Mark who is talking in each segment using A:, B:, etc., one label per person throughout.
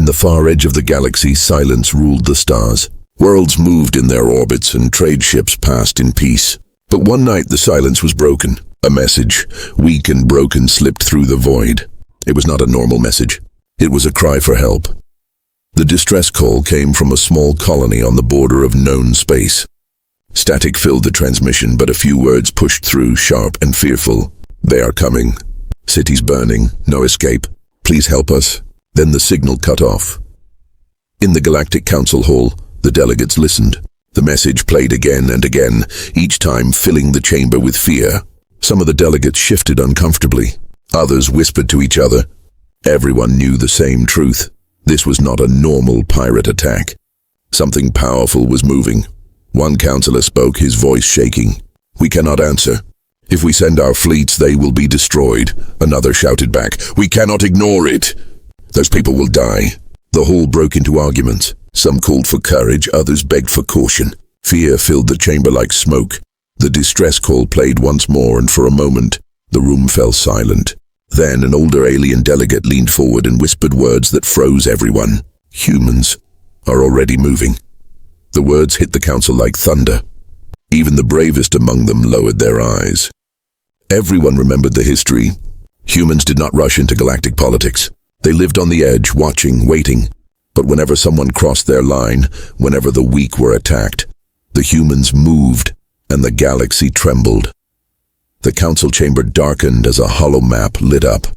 A: the far edge of the galaxy, silence ruled the stars. Worlds moved in their orbits and trade ships passed in peace. But one night the silence was broken. A message, weak and broken, slipped through the void. It was not a normal message. It was a cry for help. The distress call came from a small colony on the border of known space. Static filled the transmission, but a few words pushed through, sharp and fearful. "They are coming. Cities burning. No escape. Please help us." Then the signal cut off. In the Galactic Council Hall, the delegates listened. The message played again and again, each time filling the chamber with fear. Some of the delegates shifted uncomfortably. Others whispered to each other. Everyone knew the same truth. This was not a normal pirate attack. Something powerful was moving. One counselor spoke, his voice shaking. "We cannot answer. If we send our fleets, they will be destroyed." Another shouted back, "We cannot ignore it. Those people will die." The hall broke into arguments. Some called for courage, others begged for caution. Fear filled the chamber like smoke. The distress call played once more, and for a moment, the room fell silent. Then an older alien delegate leaned forward and whispered words that froze everyone. "Humans are already moving." The words hit the council like thunder. Even the bravest among them lowered their eyes. Everyone remembered the history. Humans did not rush into galactic politics. They lived on the edge, watching, waiting. But whenever someone crossed their line, whenever the weak were attacked, the humans moved, and the galaxy trembled. The council chamber darkened as a hollow map lit up.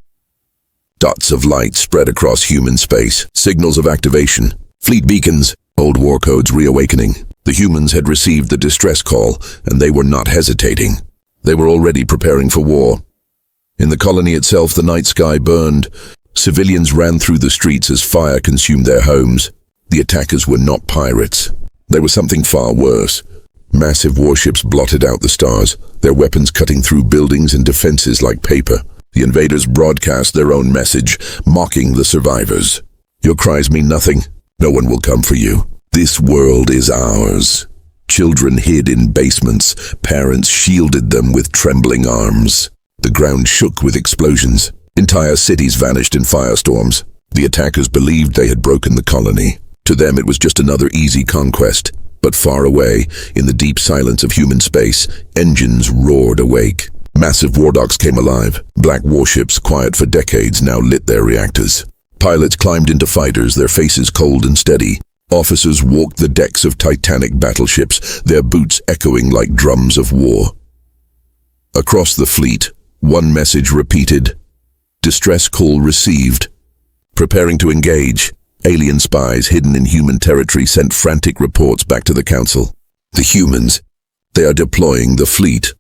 A: Dots of light spread across human space, signals of activation, fleet beacons, old war codes reawakening. The humans had received the distress call, and they were not hesitating. They were already preparing for war. In the colony itself, the night sky burned. Civilians ran through the streets as fire consumed their homes. The attackers were not pirates. There was something far worse. Massive warships blotted out the stars, their weapons cutting through buildings and defenses like paper. The invaders broadcast their own message, mocking the survivors. "Your cries mean nothing. No one will come for you. This world is ours." Children hid in basements. Parents shielded them with trembling arms. The ground shook with explosions. Entire cities vanished in firestorms. The attackers believed they had broken the colony. To them it was just another easy conquest. But far away, in the deep silence of human space, engines roared awake. Massive wardocks came alive. Black warships, quiet for decades, now lit their reactors. Pilots climbed into fighters, their faces cold and steady. Officers walked the decks of titanic battleships, their boots echoing like drums of war. Across the fleet, one message repeated. Distress call received. Preparing to engage, alien spies hidden in human territory sent frantic reports back to the council. The humans, they are deploying the fleet.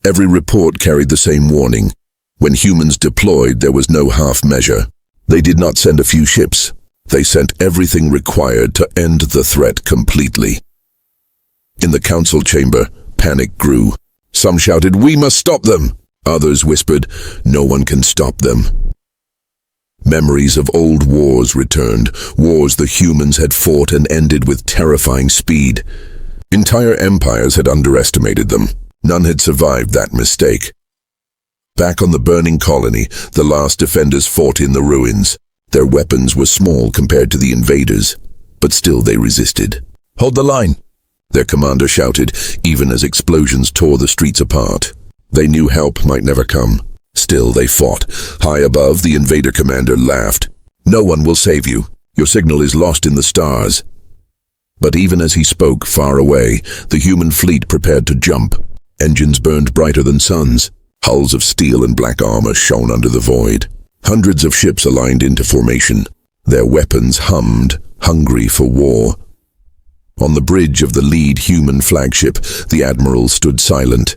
A: Every report carried the same warning. When humans deployed, there was no half measure. They did not send a few ships. They sent everything required to end the threat completely. In the council chamber, panic grew. Some shouted, "We must stop them!" Others whispered, "No one can stop them." Memories of old wars returned, wars the humans had fought and ended with terrifying speed. Entire empires had underestimated them. None had survived that mistake. Back on the burning colony, the last defenders fought in the ruins. Their weapons were small compared to the invaders, but still they resisted. "Hold the line!" their commander shouted, even as explosions tore the streets apart. They knew help might never come. Still they fought. High above, the invader commander laughed. "No one will save you. Your signal is lost in the stars." But even as he spoke, far away, the human fleet prepared to jump. Engines burned brighter than suns. Hulls of steel and black armor shone under the void. Hundreds of ships aligned into formation. Their weapons hummed, hungry for war. On the bridge of the lead human flagship, the admiral stood silent.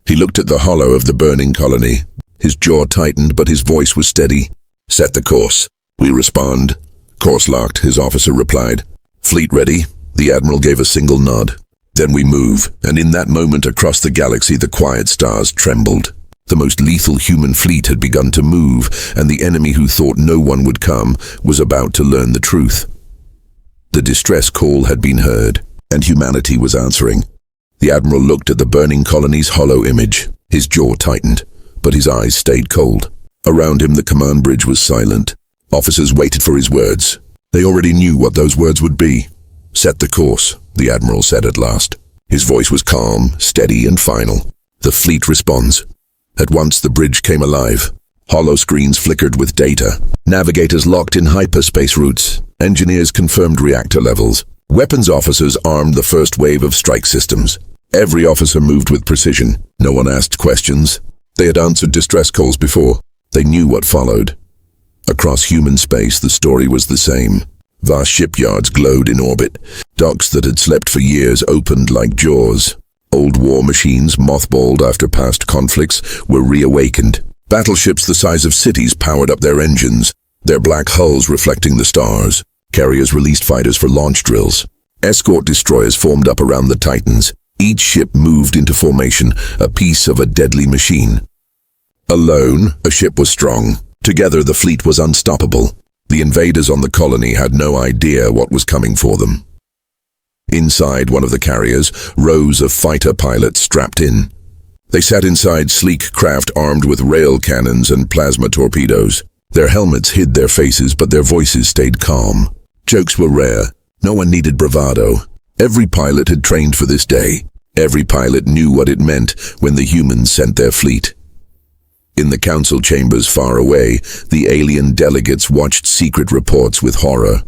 A: He looked at the hollow of the burning colony. His jaw tightened, but his voice was steady. "Set the course. We respond." "Course locked," his officer replied. "Fleet ready?" The admiral gave a single nod. "Then we move," and in that moment across the galaxy the quiet stars trembled. The most lethal human fleet had begun to move, and the enemy who thought no one would come was about to learn the truth. The distress call had been heard, and humanity was answering. The admiral looked at the burning colony's hollow image. His jaw tightened, but his eyes stayed cold. Around him the command bridge was silent. Officers waited for his words. They already knew what those words would be. "Set the course," the Admiral said at last. His voice was calm, steady, and final. "The fleet responds." At once the bridge came alive. Hollow screens flickered with data. Navigators locked in hyperspace routes. Engineers confirmed reactor levels. Weapons officers armed the first wave of strike systems. Every officer moved with precision. No one asked questions. They had answered distress calls before. They knew what followed. Across human space, the story was the same. Vast shipyards glowed in orbit. Docks that had slept for years opened like jaws. Old war machines, mothballed after past conflicts, were reawakened. Battleships the size of cities powered up their engines, their black hulls reflecting the stars. Carriers released fighters for launch drills. Escort destroyers formed up around the Titans. Each ship moved into formation, a piece of a deadly machine. Alone, a ship was strong. Together, the fleet was unstoppable. The invaders on the colony had no idea what was coming for them. Inside one of the carriers, rows of fighter pilots strapped in. They sat inside sleek craft armed with rail cannons and plasma torpedoes. Their helmets hid their faces, but their voices stayed calm. Jokes were rare. No one needed bravado. Every pilot had trained for this day. Every pilot knew what it meant when the humans sent their fleet. In the council chambers far away, the alien delegates watched secret reports with horror.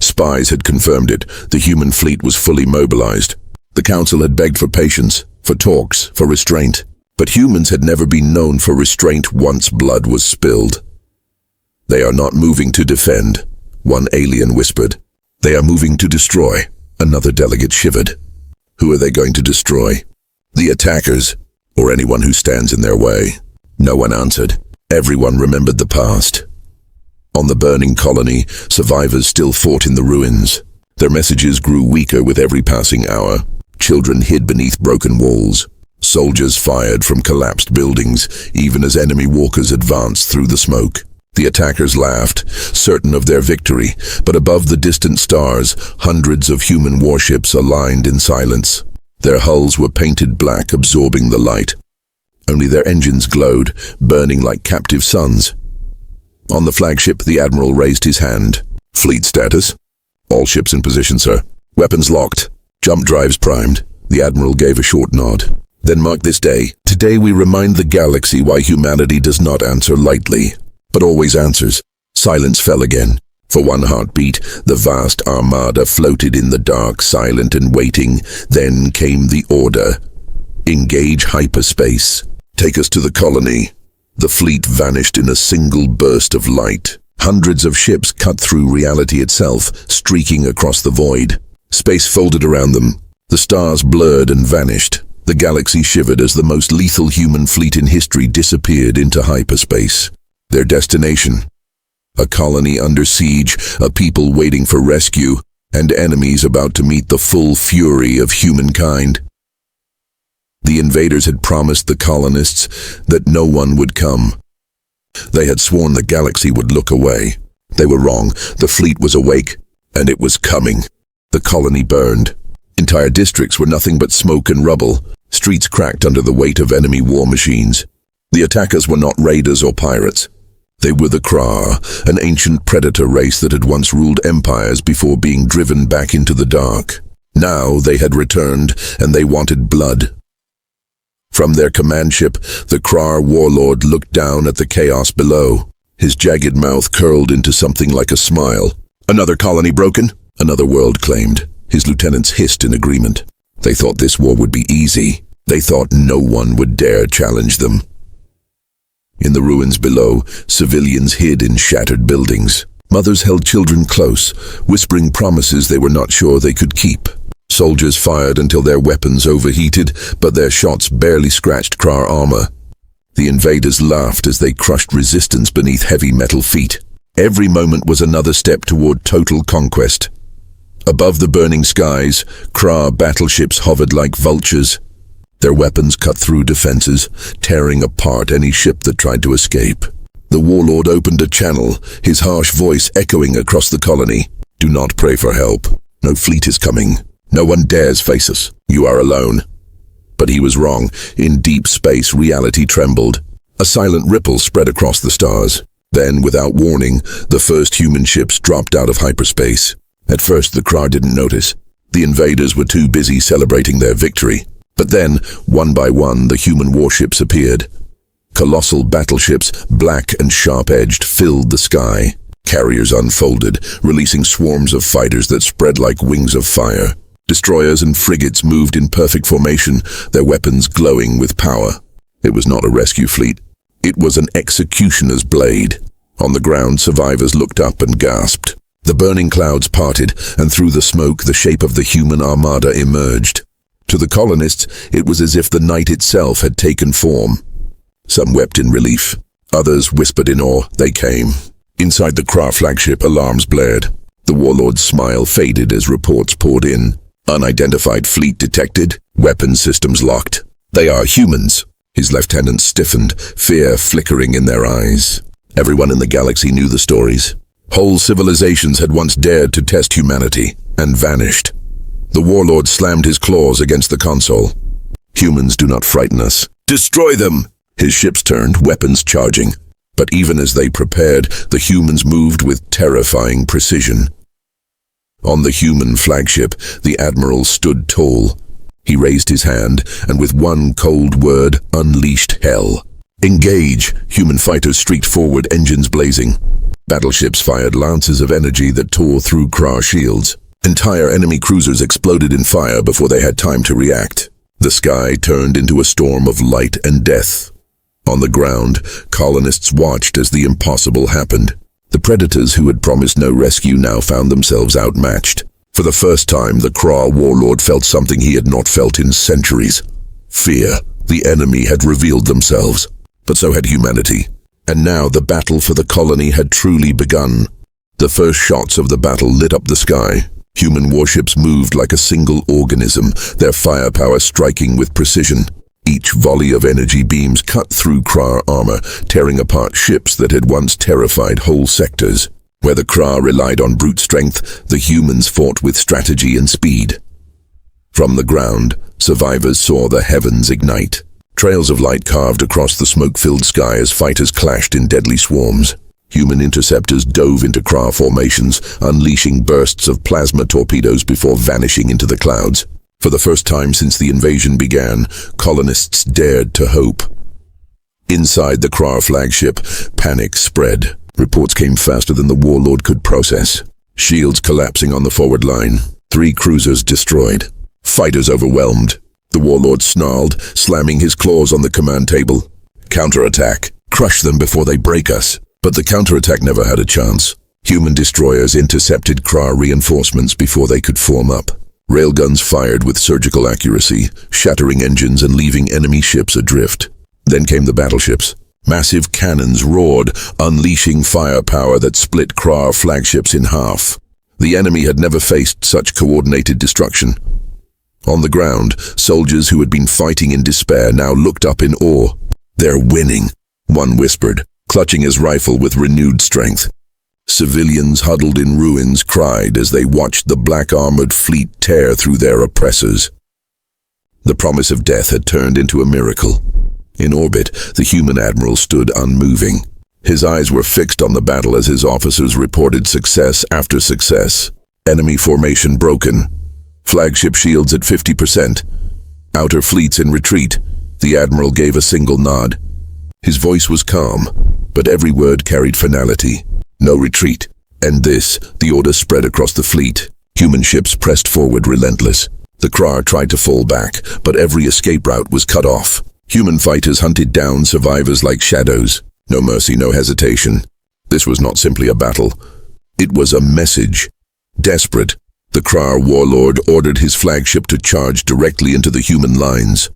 A: Spies had confirmed it. The human fleet was fully mobilized. The council had begged for patience, for talks, for restraint. But humans had never been known for restraint once blood was spilled. "They are not moving to defend," one alien whispered. "They are moving to destroy," another delegate shivered. "Who are they going to destroy?" "The attackers, or anyone who stands in their way." No one answered. Everyone remembered the past. On the burning colony, survivors still fought in the ruins. Their messages grew weaker with every passing hour. Children hid beneath broken walls. Soldiers fired from collapsed buildings, even as enemy walkers advanced through the smoke. The attackers laughed, certain of their victory, but above the distant stars, hundreds of human warships aligned in silence. Their hulls were painted black, absorbing the light. Only their engines glowed, burning like captive suns. On the flagship, the Admiral raised his hand. "Fleet status?" "All ships in position, sir." "Weapons locked. Jump drives primed." The Admiral gave a short nod. "Then mark this day. Today we remind the galaxy why humanity does not answer lightly, but always answers." Silence fell again. For one heartbeat, the vast armada floated in the dark, silent and waiting. Then came the order. "Engage hyperspace. Take us to the colony." The fleet vanished in a single burst of light. Hundreds of ships cut through reality itself, streaking across the void. Space folded around them. The stars blurred and vanished. The galaxy shivered as the most lethal human fleet in history disappeared into hyperspace. Their destination: a colony under siege, a people waiting for rescue, and enemies about to meet the full fury of humankind. The invaders had promised the colonists that no one would come. They had sworn the galaxy would look away. They were wrong. The fleet was awake, and it was coming. The colony burned. Entire districts were nothing but smoke and rubble. Streets cracked under the weight of enemy war machines. The attackers were not raiders or pirates. They were the Krah, an ancient predator race that had once ruled empires before being driven back into the dark. Now they had returned, and they wanted blood. From their command ship, the Krah warlord looked down at the chaos below. His jagged mouth curled into something like a smile. "Another colony broken?" another world claimed. His lieutenants hissed in agreement. They thought this war would be easy. They thought no one would dare challenge them. In the ruins below, civilians hid in shattered buildings. Mothers held children close, whispering promises they were not sure they could keep. Soldiers fired until their weapons overheated, but their shots barely scratched Krah armor. The invaders laughed as they crushed resistance beneath heavy metal feet. Every moment was another step toward total conquest. Above the burning skies, Krah battleships hovered like vultures. Their weapons cut through defenses, tearing apart any ship that tried to escape. The warlord opened a channel, his harsh voice echoing across the colony. "Do not pray for help. No fleet is coming. No one dares face us. You are alone." But he was wrong. In deep space, reality trembled. A silent ripple spread across the stars. Then, without warning, the first human ships dropped out of hyperspace. At first, the Krarr didn't notice. The invaders were too busy celebrating their victory. But then, one by one, the human warships appeared. Colossal battleships, black and sharp-edged, filled the sky. Carriers unfolded, releasing swarms of fighters that spread like wings of fire. Destroyers and frigates moved in perfect formation, their weapons glowing with power. It was not a rescue fleet. It was an executioner's blade. On the ground, survivors looked up and gasped. The burning clouds parted, and through the smoke, the shape of the human armada emerged. To the colonists, it was as if the night itself had taken form. Some wept in relief. Others whispered in awe. They came. Inside the Krarr flagship, alarms blared. The warlord's smile faded as reports poured in. Unidentified fleet detected. Weapon systems locked. They are humans. His lieutenants stiffened, fear flickering in their eyes. Everyone in the galaxy knew the stories. Whole civilizations had once dared to test humanity, and vanished. The warlord slammed his claws against the console. Humans do not frighten us. Destroy them! His ships turned, weapons charging. But even as they prepared, the humans moved with terrifying precision. On the human flagship, the admiral stood tall. He raised his hand, and with one cold word, unleashed hell. Engage! Human fighters streaked forward, engines blazing. Battleships fired lances of energy that tore through Krarr shields. Entire enemy cruisers exploded in fire before they had time to react. The sky turned into a storm of light and death. On the ground, colonists watched as the impossible happened. The predators who had promised no rescue now found themselves outmatched. For the first time, the Krarr warlord felt something he had not felt in centuries. Fear. The enemy had revealed themselves. But so had humanity. And now the battle for the colony had truly begun. The first shots of the battle lit up the sky. Human warships moved like a single organism, their firepower striking with precision. Each volley of energy beams cut through Krarr armor, tearing apart ships that had once terrified whole sectors. Where the Krarr relied on brute strength, the humans fought with strategy and speed. From the ground, survivors saw the heavens ignite. Trails of light carved across the smoke-filled sky as fighters clashed in deadly swarms. Human interceptors dove into Krarr formations, unleashing bursts of plasma torpedoes before vanishing into the clouds. For the first time since the invasion began, colonists dared to hope. Inside the Krarr flagship, panic spread. Reports came faster than the warlord could process. Shields collapsing on the forward line. 3 cruisers destroyed. Fighters overwhelmed. The warlord snarled, slamming his claws on the command table. Counterattack. Crush them before they break us. But the counterattack never had a chance. Human destroyers intercepted Krarr reinforcements before they could form up. Railguns fired with surgical accuracy, shattering engines and leaving enemy ships adrift. Then came the battleships. Massive cannons roared, unleashing firepower that split Krarr flagships in half. The enemy had never faced such coordinated destruction. On the ground, soldiers who had been fighting in despair now looked up in awe. "They're winning," one whispered, clutching his rifle with renewed strength. Civilians huddled in ruins cried as they watched the black-armored fleet tear through their oppressors. The promise of death had turned into a miracle. In orbit, the human admiral stood unmoving. His eyes were fixed on the battle as his officers reported success after success. Enemy formation broken. Flagship shields at 50%. Outer fleets in retreat. The admiral gave a single nod. His voice was calm, but every word carried finality. No retreat. And this, the order spread across the fleet. Human ships pressed forward relentless. The Krarr tried to fall back, but every escape route was cut off. Human fighters hunted down survivors like shadows. No mercy, no hesitation. This was not simply a battle. It was a message. Desperate, the Krarr warlord ordered his flagship to charge directly into the human lines.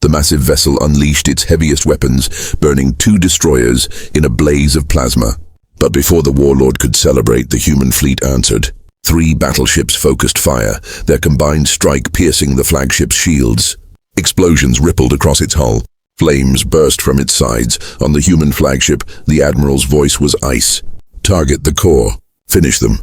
A: The massive vessel unleashed its heaviest weapons, burning 2 destroyers in a blaze of plasma. But before the warlord could celebrate, the human fleet answered. 3 battleships focused fire, their combined strike piercing the flagship's shields. Explosions rippled across its hull. Flames burst from its sides. On the human flagship, the admiral's voice was ice. "Target the core. Finish them."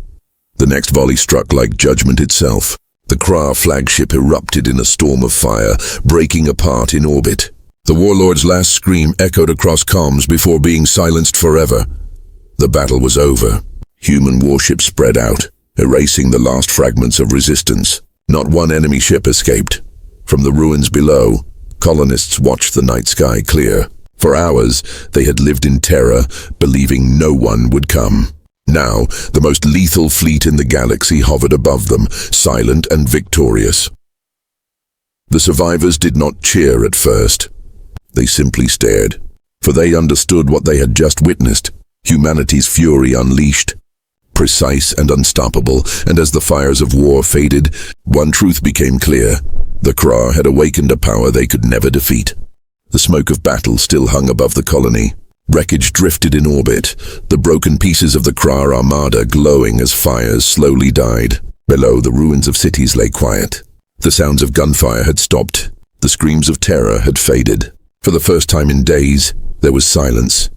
A: The next volley struck like judgment itself. The Krarr flagship erupted in a storm of fire, breaking apart in orbit. The warlord's last scream echoed across comms before being silenced forever. The battle was over. Human warships spread out, erasing the last fragments of resistance. Not one enemy ship escaped. From the ruins below, colonists watched the night sky clear. For hours, they had lived in terror, believing no one would come. Now, the most lethal fleet in the galaxy hovered above them, silent and victorious. The survivors did not cheer at first. They simply stared, for they understood what they had just witnessed. Humanity's fury unleashed, precise and unstoppable, and as the fires of war faded, one truth became clear. The Krarr had awakened a power they could never defeat. The smoke of battle still hung above the colony. Wreckage drifted in orbit, the broken pieces of the Krarr armada glowing as fires slowly died. Below, the ruins of cities lay quiet. The sounds of gunfire had stopped. The screams of terror had faded. For the first time in days, there was silence.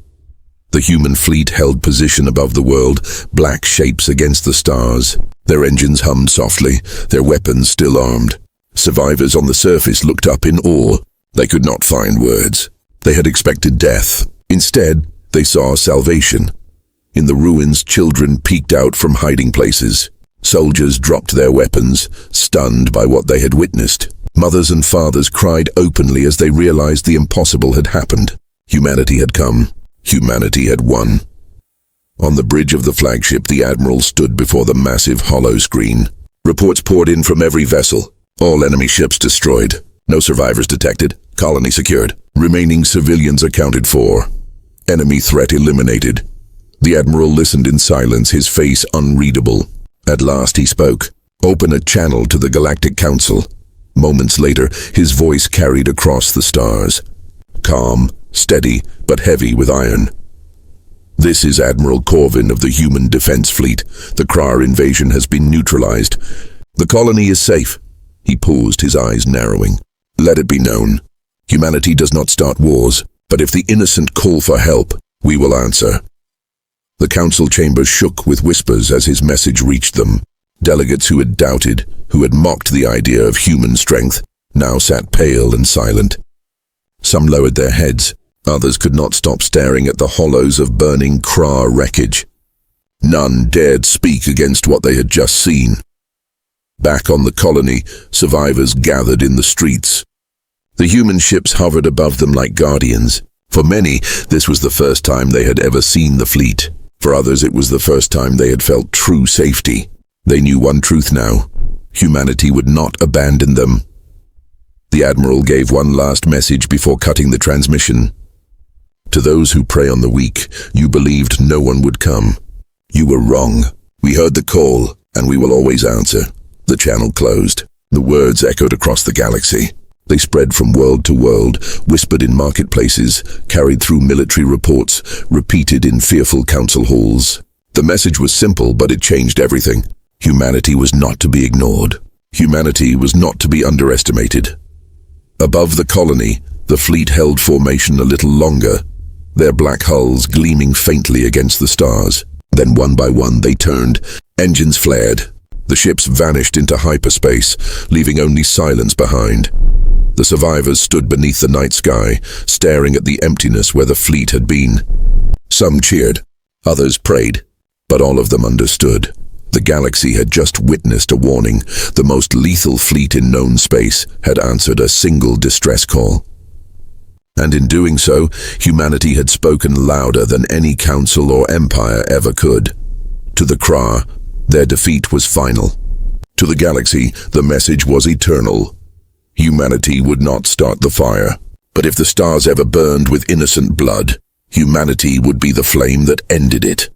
A: The human fleet held position above the world, black shapes against the stars. Their engines hummed softly, their weapons still armed. Survivors on the surface looked up in awe. They could not find words. They had expected death. Instead, they saw salvation. In the ruins, children peeked out from hiding places. Soldiers dropped their weapons, stunned by what they had witnessed. Mothers and fathers cried openly as they realized the impossible had happened. Humanity had come. Humanity had won. On the bridge of the flagship, the Admiral stood before the massive hollow screen. Reports poured in from every vessel. All enemy ships destroyed. No survivors detected. Colony secured. Remaining civilians accounted for. Enemy threat eliminated. The Admiral listened in silence, his face unreadable. At last he spoke. "Open a channel to the Galactic Council." Moments later, his voice carried across the stars. Calm, steady, but heavy with iron. "This is Admiral Corvin of the Human Defense Fleet. The Krarr invasion has been neutralized. The colony is safe." He paused, his eyes narrowing. "Let it be known. Humanity does not start wars, but if the innocent call for help, we will answer." The council chamber shook with whispers as his message reached them. Delegates who had doubted, who had mocked the idea of human strength, now sat pale and silent. Some lowered their heads. Others could not stop staring at the hollows of burning Krarr wreckage. None dared speak against what they had just seen. Back on the colony, survivors gathered in the streets. The human ships hovered above them like guardians. For many, this was the first time they had ever seen the fleet. For others, it was the first time they had felt true safety. They knew one truth now. Humanity would not abandon them. The Admiral gave one last message before cutting the transmission. "To those who prey on the weak, you believed no one would come. You were wrong. We heard the call, and we will always answer." The channel closed. The words echoed across the galaxy. They spread from world to world, whispered in marketplaces, carried through military reports, repeated in fearful council halls. The message was simple, but it changed everything. Humanity was not to be ignored. Humanity was not to be underestimated. Above the colony, the fleet held formation a little longer, their black hulls gleaming faintly against the stars. Then one by one they turned. Engines flared. The ships vanished into hyperspace, leaving only silence behind. The survivors stood beneath the night sky, staring at the emptiness where the fleet had been. Some cheered, others prayed, but all of them understood. The galaxy had just witnessed a warning. The most lethal fleet in known space had answered a single distress call. And in doing so, humanity had spoken louder than any council or empire ever could. To the Krarr, their defeat was final. To the galaxy, the message was eternal. Humanity would not start the fire, but if the stars ever burned with innocent blood, humanity would be the flame that ended it.